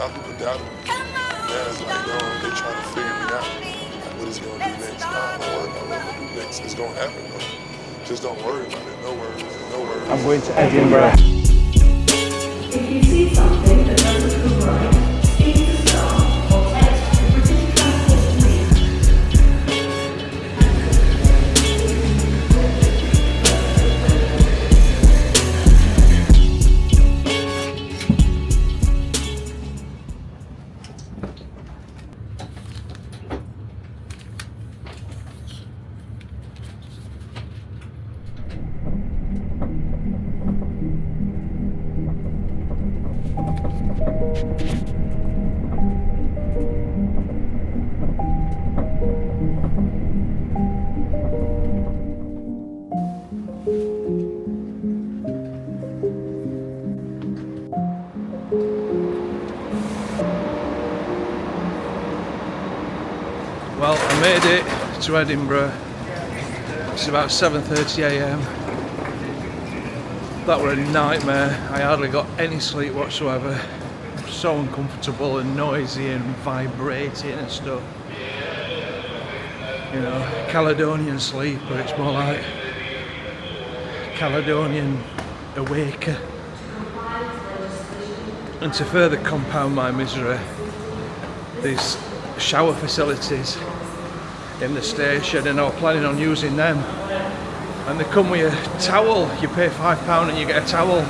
lot of people doubted me. Yeah, it's like, they trying to figure me out. Like, what is he gonna do next? Nah, don't worry about what I'm gonna do next. It's gonna happen, bro. Just don't worry about it. No worries, no worries. I'm going to Edinburgh. If you see something that doesn't feel right, speak to staff or text the British Transport Police. Well, I made it to Edinburgh. It's about 7:30 AM. That was a nightmare. I hardly got any sleep whatsoever. So uncomfortable and noisy and vibrating and stuff. You know, Caledonian Sleeper, it's more like Caledonian Awaker. And to further compound my misery, these shower facilities in the station, and I was planning on using them, and they come with a towel. You pay £5 and you get a towel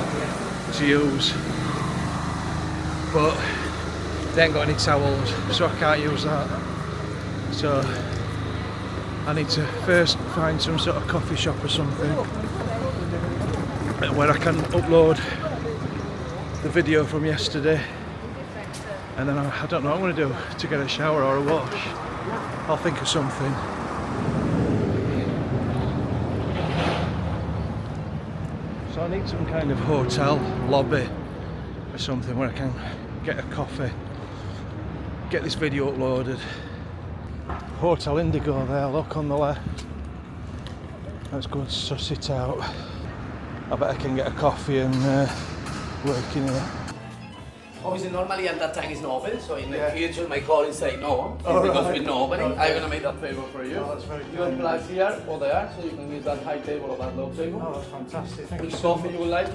to use, but they ain't got any towels, so I can't use that. So I need to first find some sort of coffee shop or something where I can upload the video from yesterday, and then I don't know what I'm going to do to get a shower or a wash. I'll think of something. So I need some kind of hotel lobby or something where I can get a coffee, get this video uploaded. Hotel Indigo there, look on the left. Let's go and suss it out. I bet I can get a coffee and work in here. Obviously, normally at that time it's not open, so in the future my call is say no, because with no opening, I'm gonna make that favor for you. Oh, that's very You have glass here or there, so you can use that high table or that low table. Oh, that's fantastic. Thank you Which so coffee much. you would like?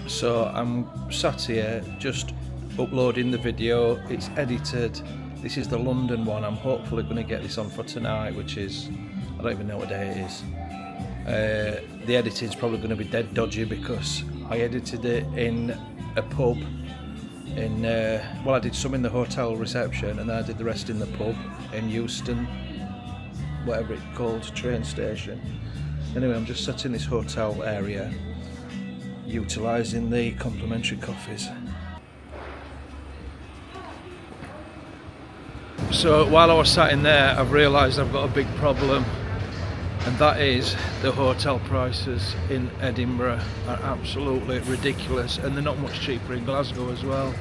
So I'm sat here just uploading the video. It's edited. This is the London one. I'm hopefully going to get this on for tonight, which is, I don't even know what day it is. The editing's probably going to be dead dodgy because I edited it in a pub in, well, I did some in the hotel reception and then I did the rest in the pub in Euston, whatever it's called, train station. Anyway, I'm just sat in this hotel area utilising the complimentary coffees. So while I was sat in there, I've realised I've got a big problem, and that is the hotel prices in Edinburgh are absolutely ridiculous, and they're not much cheaper in Glasgow as well.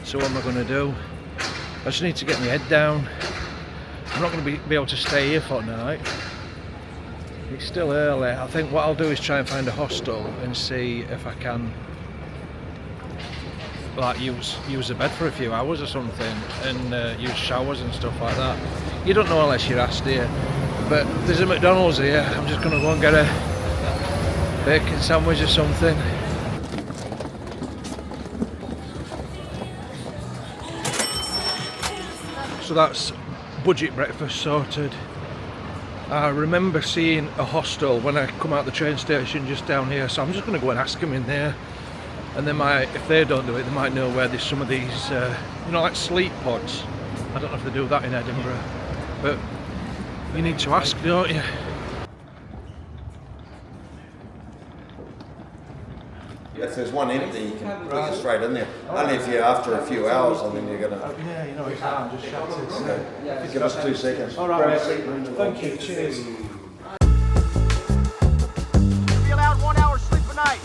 So what am I going to do? I just need to get my head down. I'm not going to be able to stay here for tonight. It's still early. I think what I'll do is try and find a hostel and see if I can like use a bed for a few hours or something, and use showers and stuff like that. You don't know unless you're asked here. But there's a McDonald's here. I'm just going to go and get a bacon sandwich or something. So that's budget breakfast sorted. I remember seeing a hostel when I come out the train station just down here, so I'm just going to go and ask them in there. And they might, if they don't do it, they might know where there's some of these, you know, like sleep pods. I don't know if they do that in Edinburgh, but you need to ask, don't you? If there's one empty, you can put it straight in there. Only if you're after a few hours, and then you're gonna. Yeah, you know, I'm just shattered. So. Give us 2 seconds. All right, thank you. Cheers. Be allowed 1 hour sleep a night.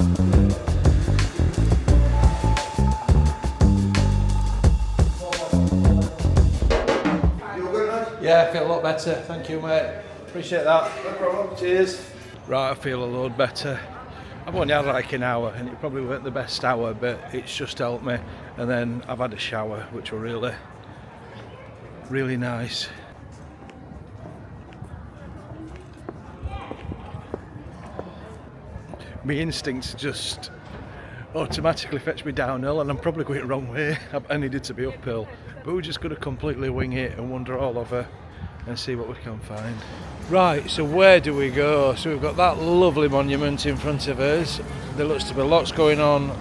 Yeah, I feel a lot better. Thank you, mate. Appreciate that. No problem. Cheers. Right, I feel a load better. I've only had like an hour, and it probably weren't the best hour, but it's just helped me. And then I've had a shower, which were really, really nice. My instincts just automatically fetch me downhill, and I'm probably going the wrong way. I needed to be uphill, but we're just going to completely wing it and wander all over and see what we can find. Right, so where do we go? So we've got that lovely monument in front of us. There looks to be lots going on.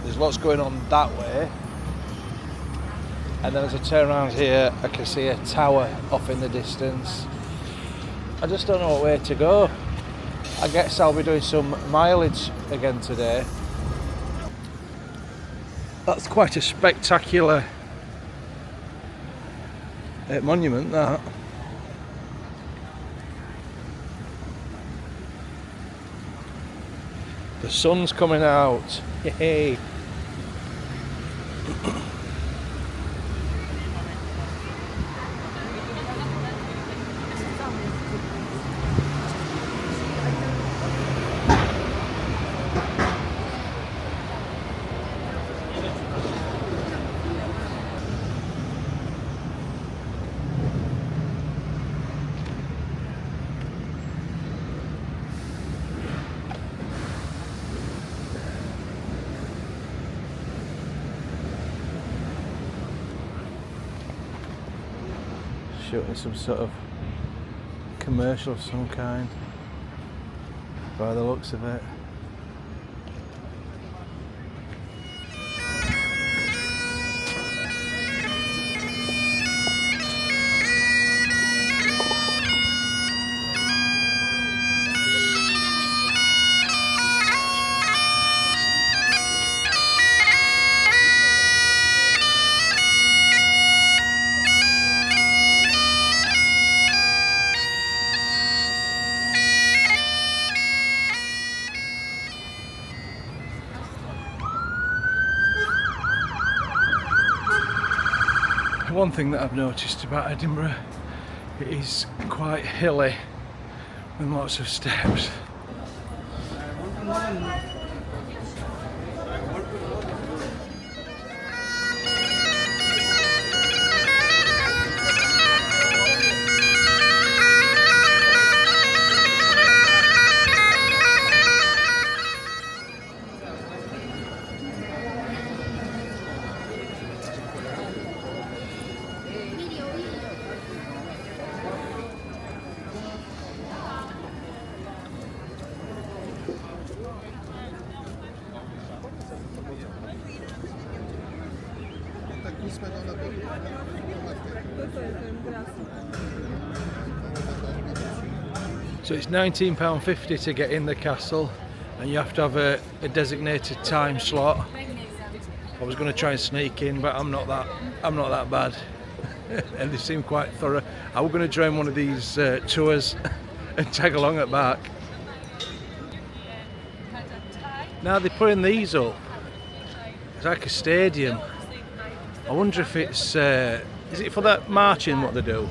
There's lots going on that way. And then as I turn around here, I can see a tower off in the distance. I just don't know what way to go. I guess I'll be doing some mileage again today. That's quite a spectacular monument, that. The sun's coming out. Yay! Shooting some sort of commercial of some kind, by the looks of it. One thing that I've noticed about Edinburgh, it is quite hilly with lots of steps. So it's £19.50 to get in the castle, and you have to have a designated time slot. I was going to try and sneak in, but I'm not that bad. And they seem quite thorough. I was going to join one of these tours and tag along at back. Now they're putting these up. It's like a stadium. I wonder if it's is it for that marching what they do?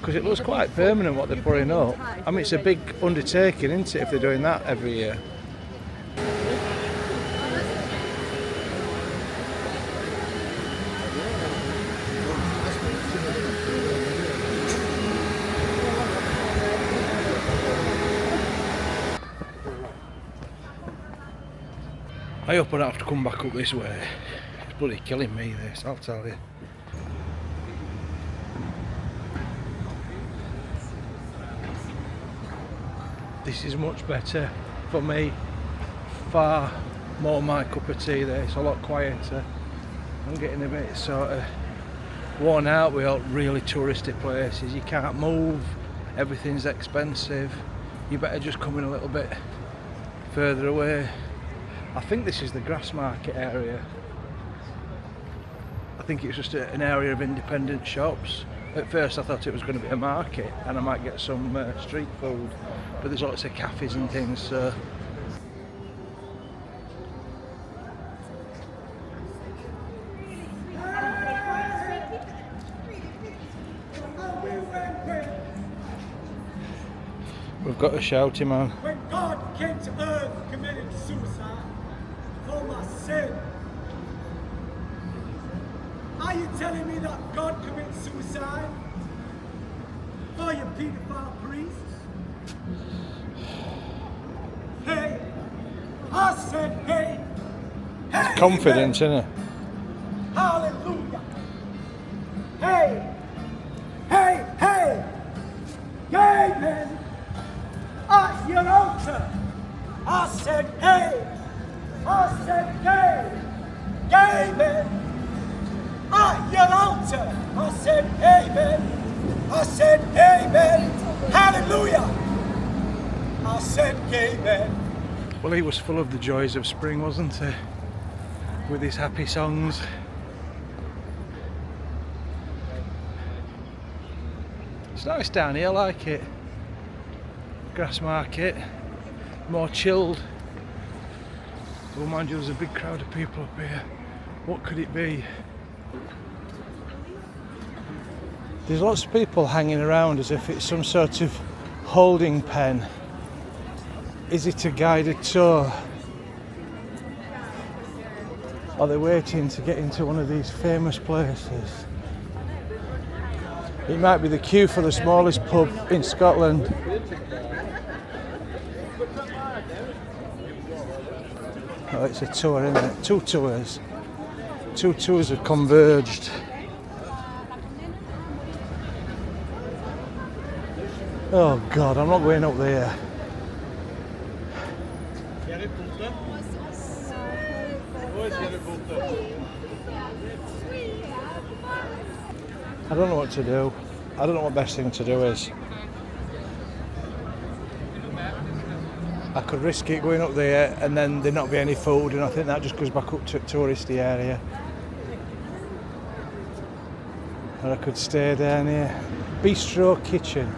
Because it looks quite permanent what they're putting up. I mean, it's a big undertaking, isn't it, if they're doing that every year? I hope I don't have to come back up this way. It's bloody killing me, this, I'll tell you. This is much better for me, far more my cup of tea there. It's a lot quieter. I'm getting a bit sort of worn out with all really touristy places. You can't move, everything's expensive. You better just come in a little bit further away. I think this is the grass market area. I think it's just an area of independent shops. At first I thought it was going to be a market and I might get some street food, but there's lots of cafes and things, so we've got a shouty man. came to earth committed suicide for my sin. Are you telling me that God commits suicide for your pedophile priests? Hey, I said hey. Hey, Confidence, isn't it? Hallelujah. Hey, hey, hey. Gay men at your altar. I said hey. I said gay. Gay men at your altar. I said amen. I said amen. Hallelujah. I said gay men. Well, he was full of the joys of spring, wasn't he? With his happy songs. It's nice down here, I like it. Grass market, more chilled. Oh, mind you, there's a big crowd of people up here. What could it be? There's lots of people hanging around as if it's some sort of holding pen. Is it a guided tour? Are they waiting to get into one of these famous places? It might be the queue for the smallest pub in Scotland. Oh, it's a tour, isn't it? Two tours. Two tours have converged. Oh God, I'm not going up there. I don't know what to do. I don't know what the best thing to do is. I could risk it going up there and then there not be any food, and I think that just goes back up to a touristy area. Or I could stay down here. Bistro Kitchen.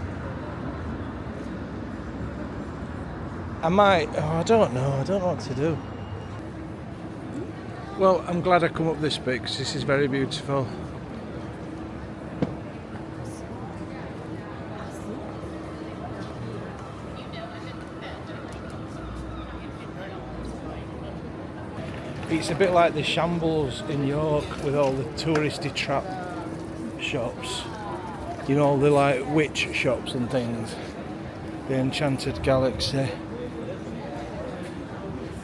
I might, I don't know what to do. Well, I'm glad I come up this bit because this is very beautiful. It's a bit like the Shambles in York with all the touristy trap shops. You know, all the like witch shops and things. The Enchanted Galaxy.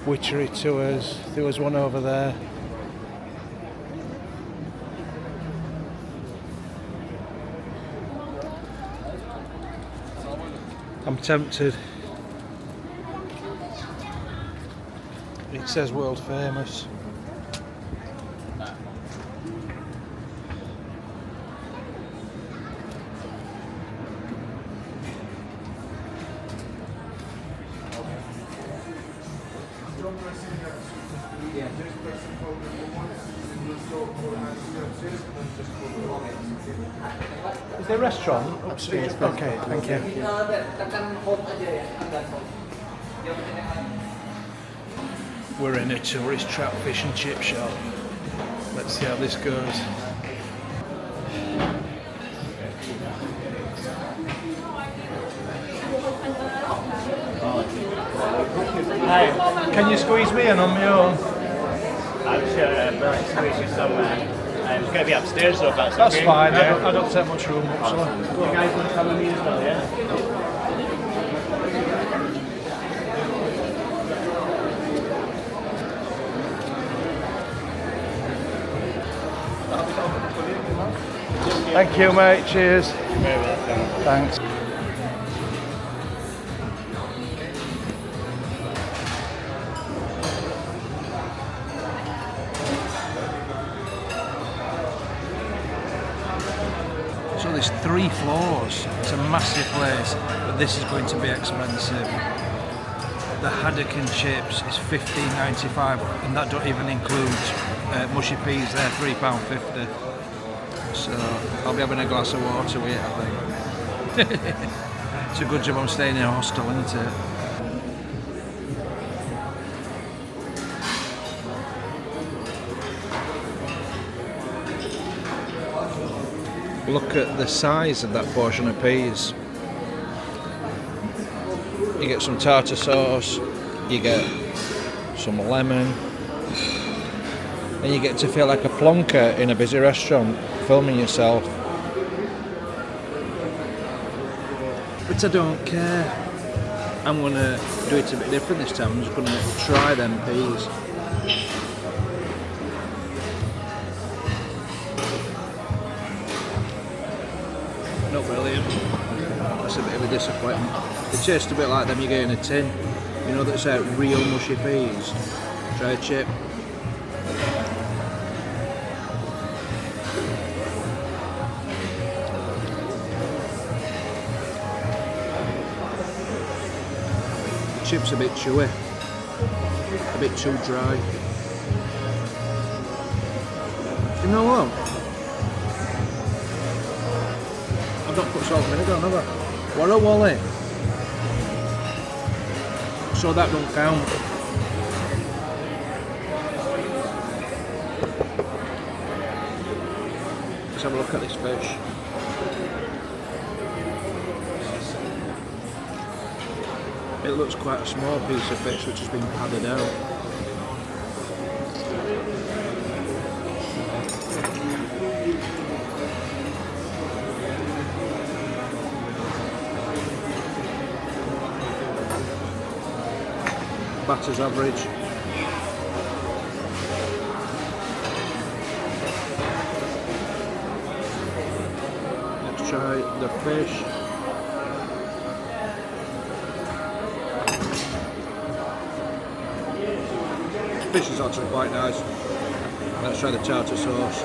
Witchery tours. There was one over there. I'm tempted. It says world famous. Is there a restaurant upstairs? Okay, thank you. We're in a tourist trap fish and chip shop. Let's see how this goes. Hi. Can you squeeze me in on my own? I'm sure I'll squeeze you somewhere. It's going to be upstairs though, that's That's okay. fine, Yeah. I don't take much room up, so. You guys want to come with me as well, yeah? Thank you, mate. Cheers. Very welcome. Thanks. So there's 3 floors. It's a massive place, but this is going to be expensive. The haddock and chips is $15.95, and that don't even include mushy peas. They're £3.50. So I'll be having a glass of water with it, I think. It's a good job I'm staying in a hostel, isn't it? Look at the size of that portion of peas. You get some tartar sauce, you get some lemon, and you get to feel like a plonker in a busy restaurant, filming yourself. But I don't care. I'm gonna do it a bit different this time. I'm just gonna try them peas. Not brilliant. That's a bit of a disappointment. They taste a bit like them you get in a tin. You know, that's real mushy peas. Try a chip. The chip's a bit chewy. A bit too dry. You know what? I've not put salt and vinegar on, have I? What a wally! So that don't count. Let's have a look at this fish. It looks quite a small piece of fish which has been padded out. Batter's average. Let's try the fish. Fish is actually quite nice. Let's try the tartar sauce.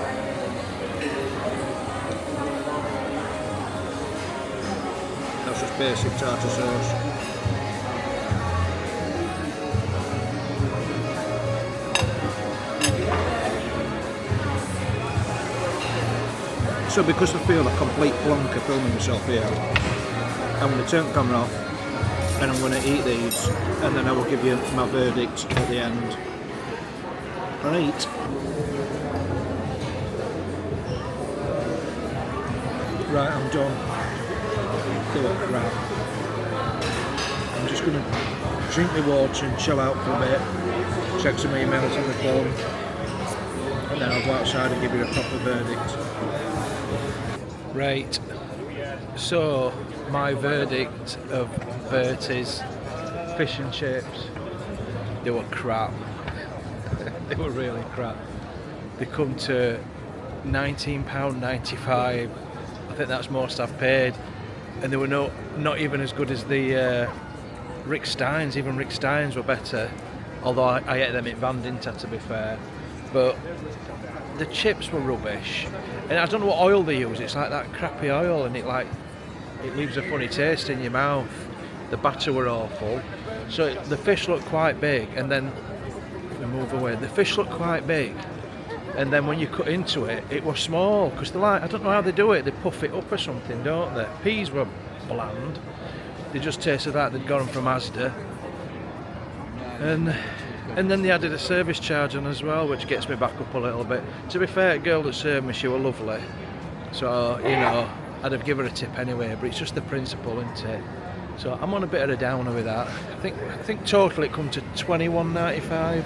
That's just basic tartar sauce. So because I feel a complete plonker filming myself here, I'm going to turn the camera off and I'm going to eat these, and then I will give you my verdict at the end. Right. Right, I'm done. They were crap. I'm just going to drink my water and chill out for a bit, check some emails on the phone, and then I'll go outside and give you a proper verdict. Right, so my verdict of Bertie's fish and chips, they were crap. They were really crap. They come to £19.95. I think that's most I've paid, and they were not even as good as the Rick Steins. Even Rick Steins were better, although I ate them at Van Dinter, to be fair. But the chips were rubbish, and I don't know what oil they use. It's like that crappy oil, and it leaves a funny taste in your mouth. The batter were awful. So the fish looked quite big, and then we move away. The fish looked quite big, and then when you cut into it, it was small, because they're like, I don't know how they do it. They puff it up or something, don't they? Peas were bland. They just tasted like they'd got them from Asda, and then they added a service charge on as well, which gets me back up a little bit. To be fair, the girl that served me, she was lovely, so you know, I'd have given her a tip anyway, but it's just the principle, isn't it? So I'm on a bit of a downer with that. I think total it come to £21.95,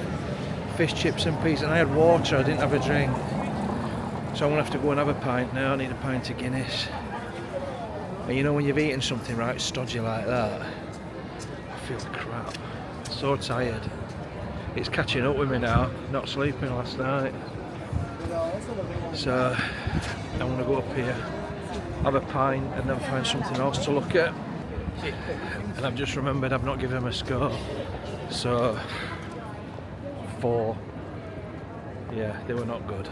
fish, chips and peas, and I had water, I didn't have a drink. So I'm gonna have to go and have a pint now. I need a pint of Guinness. And you know when you've eaten something right stodgy like that, I feel crap. So tired. It's catching up with me now, not sleeping last night. So I'm gonna go up here, have a pint, and then find something else to look at. And I've just remembered I've not given them a score. So 4. Yeah, they were not good.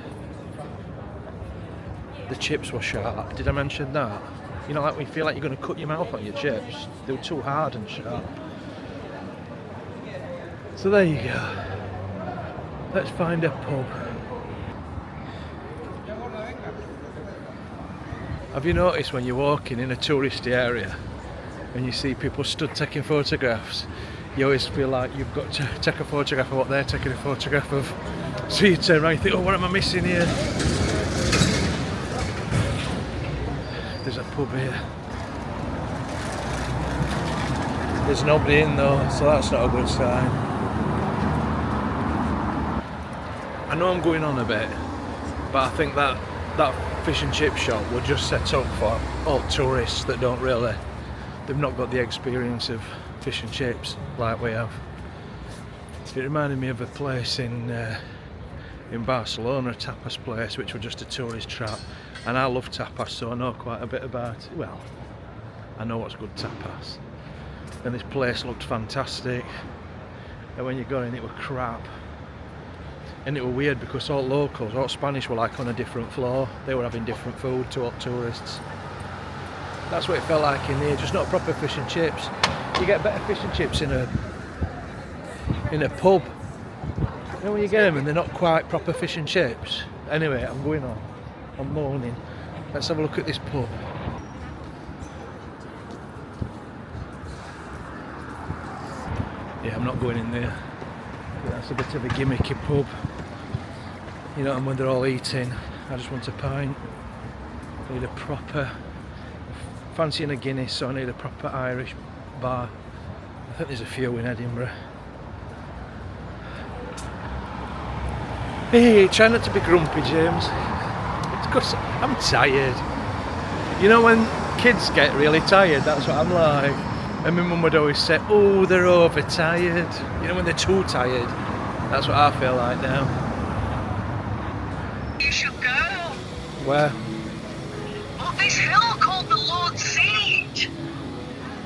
The chips were sharp. Did I mention that? You know, like when you feel like you're going to cut your mouth on your chips. They were too hard and sharp. So there you go. Let's find a pub. Have you noticed when you're walking in a touristy area and you see people stood taking photographs, you always feel like you've got to take a photograph of what they're taking a photograph of. So you turn around and think, oh, what am I missing here? There's a pub here. There's nobody in though, so that's not a good sign. I know I'm going on a bit, but I think that fish and chip shop were just set up for all tourists that don't really, they've not got the experience of fish and chips like we have. It reminded me of a place in Barcelona, a tapas place, which was just a tourist trap. And I love tapas, so I know quite a bit about it. Well, I know what's good tapas. And this place looked fantastic. And when you got in, it was crap. And it was weird because all locals, all Spanish, were like on a different floor. They were having different food to all tourists. That's what it felt like in here, just not proper fish and chips. You get better fish and chips in a pub. You know when you get them and they're not quite proper fish and chips. Anyway, I'm going on. I'm moaning. Let's have a look at this pub. Yeah, I'm not going in there. That's a bit of a gimmicky pub. You know, and when they're all eating, I just want a pint. I need a proper, fancying a Guinness, so I need a proper Irish bar. I think there's a few in Edinburgh. Hey, try not to be grumpy, James. It's because I'm tired. You know when kids get really tired, that's what I'm like. And my mum would always say, oh, they're overtired. You know when they're too tired. That's what I feel like now. You should go. Where? Up this hill called the Lord's Seat.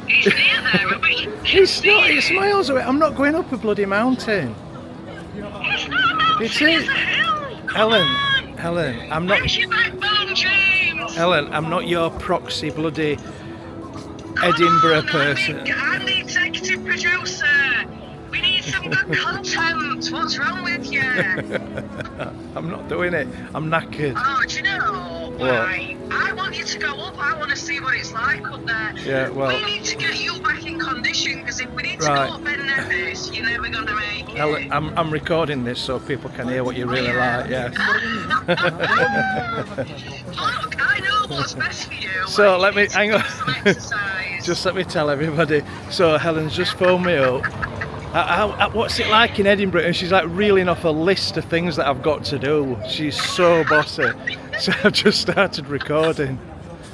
It's near there, but It's not, it's miles away. I'm not going up a bloody mountain. it's not a mountain, It's it's it. a hill. Helen, Come on. Helen, I'm not. Where's your backbone, James? Helen, I'm not your proxy bloody Edinburgh person. I'm the executive producer. We need some good content. What's wrong with you? I'm not doing it. I'm knackered. Oh, do you know? What? Right. I want you to go up. I want to see what it's like up there. Yeah, well. We need to get you back in condition because if we need to Right. go up Ben Nevis, you're never going to make it. Helen, I'm recording this so people can hear what you really like. Yes. Look, I know what's best for you. So Like, let you me need to hang get on. some exercise. Just let me tell everybody. So Helen's just phoned me up. What's it like in Edinburgh? And she's like reeling off a list of things that I've got to do. She's so bossy. So I've just started recording.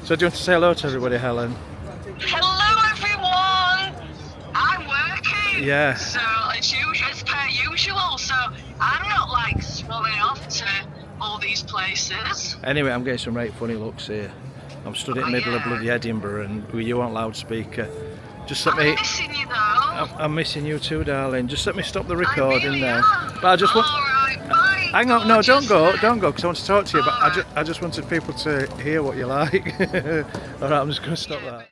So do you want to say hello to everybody, Helen? Hello, everyone. I'm working. Yeah. So it's usual, as per usual. So I'm not like swelling off to all these places. Anyway, I'm getting some right funny looks here. I'm stood in the middle of bloody Edinburgh and with you on loudspeaker. Just let me. I'm missing you though. I'm missing you too, darling. Just let me stop the recording really now. am. But I just want. All right, bye. Hang on, no, don't go, gorgeous. don't go, because I want to talk to you. But All I just wanted people to hear what you like. All right, I'm just going to stop that.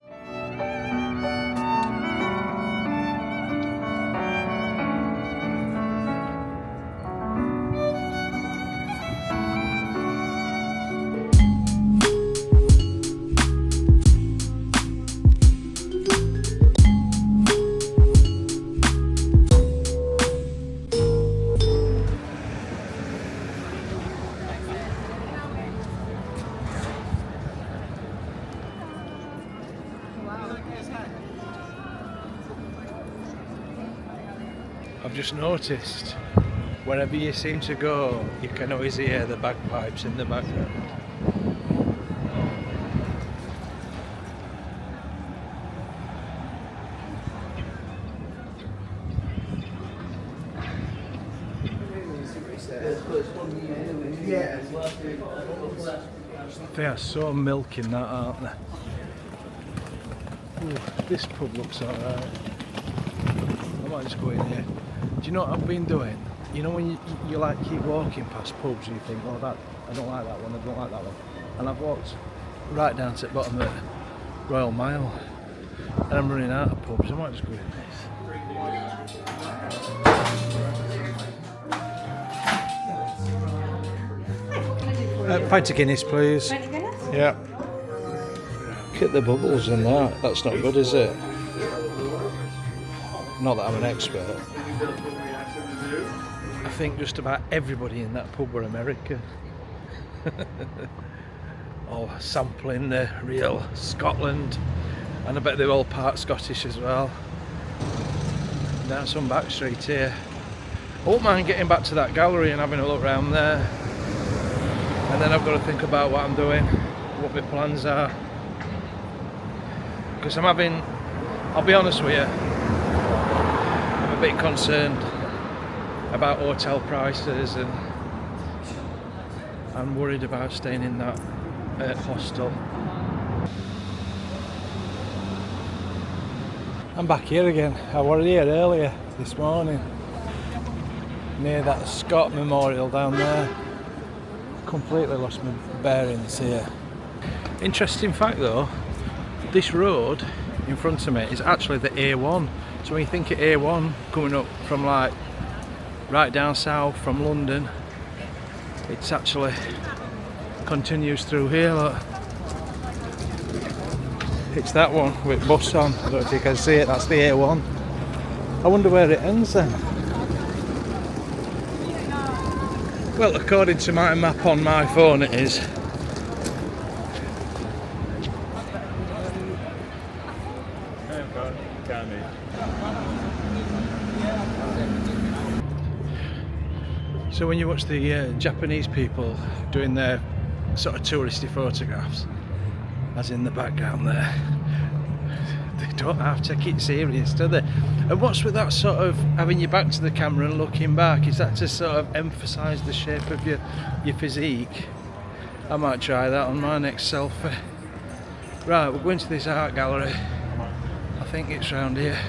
I've just noticed, wherever you seem to go, you can always hear the bagpipes in the background. They are so milking that, aren't they? Ooh, this pub looks alright. I might just go in here. Do you know what I've been doing? You know when you like keep walking past pubs and you think, oh that, I don't like that one, I don't like that one. And I've walked right down to the bottom of Royal Mile and I'm running out of pubs. I might just go in this. Pint of Guinness, please. Pint of Guinness? Yeah. Look at the bubbles in that. That's not good, is it? Not that I'm an expert. I think just about everybody in that pub were American. All sampling the real Scotland. And I bet they're all part Scottish as well. down some back street here. I won't mind getting back to that gallery and having a look around there. And then I've got to think about what I'm doing, what my plans are. Because I'll be honest with you, I'm a bit concerned about hotel prices, and I'm worried about staying in that hostel. I'm back here again. I was here earlier this morning, near that Scott Memorial down there. Completely lost my bearings here. Interesting fact though, this road in front of me is actually the A1. So when you think of A1 coming up from like right down south from London, it's actually continues through here. Look. It's that one with bus on. I don't know if you can see it, that's the A1. I wonder where it ends then. Well, according to my map on my phone it is. So when you watch the Japanese people doing their sort of touristy photographs, as in the background there, they don't have to take it serious, do they? And what's with that sort of having your back to the camera and looking back? Is that to sort of emphasise the shape of your physique? I might try that on my next selfie. Right, we're going to this art gallery. I think it's round here.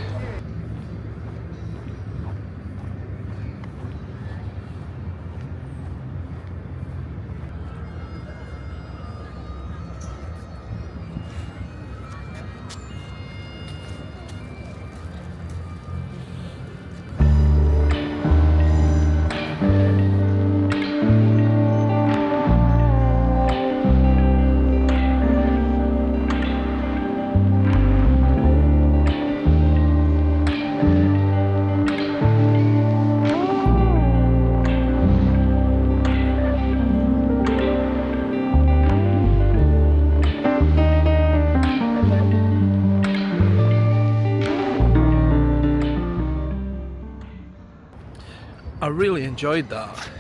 I really enjoyed that.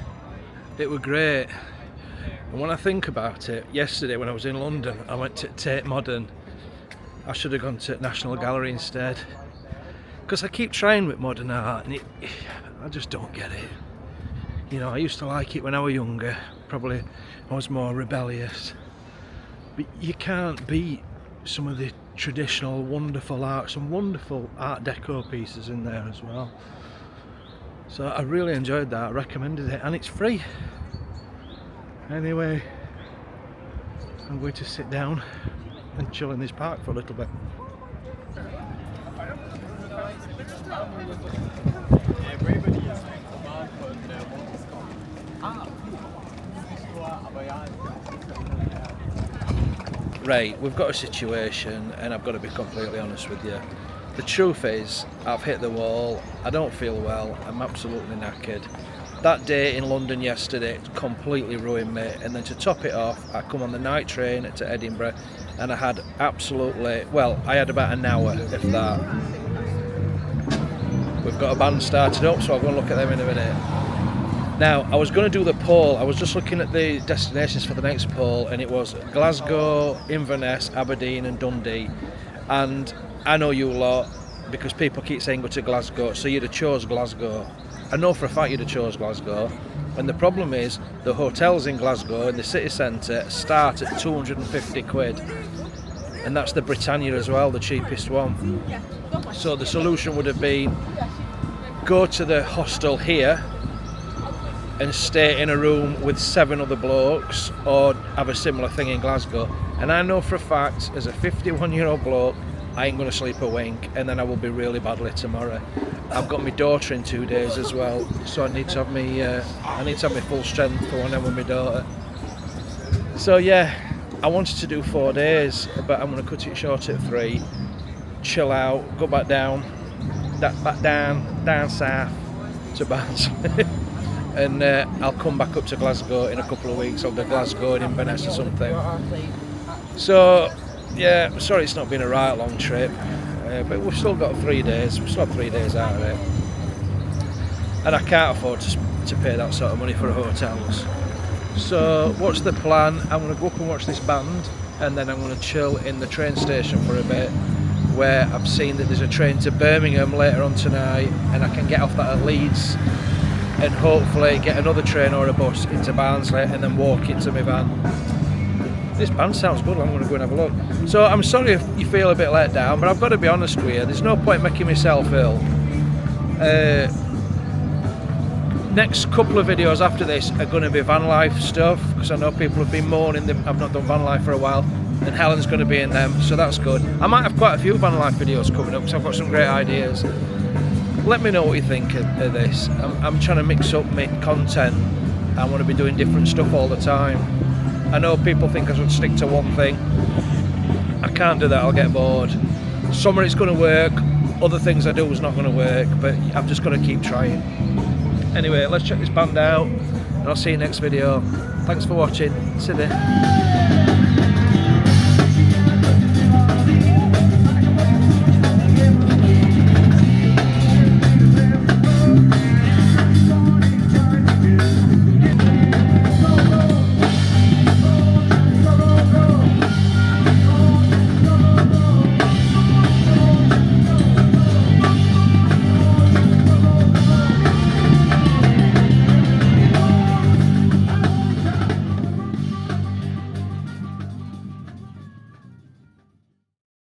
It was great. And when I think about it, yesterday when I was in London, I went to Tate Modern. I should have gone to National Gallery instead. Because I keep trying with modern art and I just don't get it. You know, I used to like it when I was younger. Probably I was more rebellious. But you can't beat some of the traditional wonderful art, some wonderful art deco pieces in there as well. So I really enjoyed that, I recommended it, and it's free. Anyway, I'm going to sit down and chill in this park for a little bit. Right, we've got a situation and I've got to be completely honest with you. The truth is, I've hit the wall, I don't feel well, I'm absolutely knackered. That day in London yesterday completely ruined me, and then to top it off, I come on the night train to Edinburgh and I had absolutely, well, I had about an hour, if that. We've got a band started up, so I'll go and look at them in a minute. Now, I was going to do the poll, I was just looking at the destinations for the next poll, and it was Glasgow, Inverness, Aberdeen and Dundee. And I know you lot, because people keep saying go to Glasgow, so you'd have chose Glasgow. I know for a fact you'd have chose Glasgow. And the problem is, the hotels in Glasgow, in the city centre, start at 250 quid. And that's the Britannia as well, the cheapest one. So the solution would have been, go to the hostel here, and stay in a room with 7 other blokes, or have a similar thing in Glasgow. And I know for a fact, as a 51-year-old bloke, I ain't going to sleep a wink, and then I will be really badly tomorrow. I've got my daughter in 2 days as well, so I need to have my full strength for when I'm with my daughter. So yeah, I wanted to do 4 days, but I'm going to cut it short at 3. Chill out, go back down south to Barnsley. And I'll come back up to Glasgow in a couple of weeks. I'll do Glasgow and Inverness or something. So yeah, sorry it's not been a right long trip. but we've still got 3 days. We still have 3 days out of it, and I can't afford to pay that sort of money for hotels. So what's the plan? I'm going to go up and watch this band, and then I'm going to chill in the train station for a bit, where I've seen that there's a train to Birmingham later on tonight, and I can get off that at Leeds and hopefully get another train or a bus into Barnsley and then walk into my van. This band sounds good, I'm going to go and have a look. So I'm sorry if you feel a bit let down, but I've got to be honest with you, there's no point making myself ill. Next couple of videos after this are going to be van life stuff, because I know people have been moaning that I've not done van life for a while, and Helen's going to be in them, so that's good. I might have quite a few van life videos coming up, because I've got some great ideas. Let me know what you think of this. I'm trying to mix up my content. I want to be doing different stuff all the time. I know people think I should stick to one thing. I can't do that, I'll get bored. Some of it's going to work, other things I do is not going to work, but I've just got to keep trying. Anyway, let's check this band out, and I'll see you next video. Thanks for watching. See you there.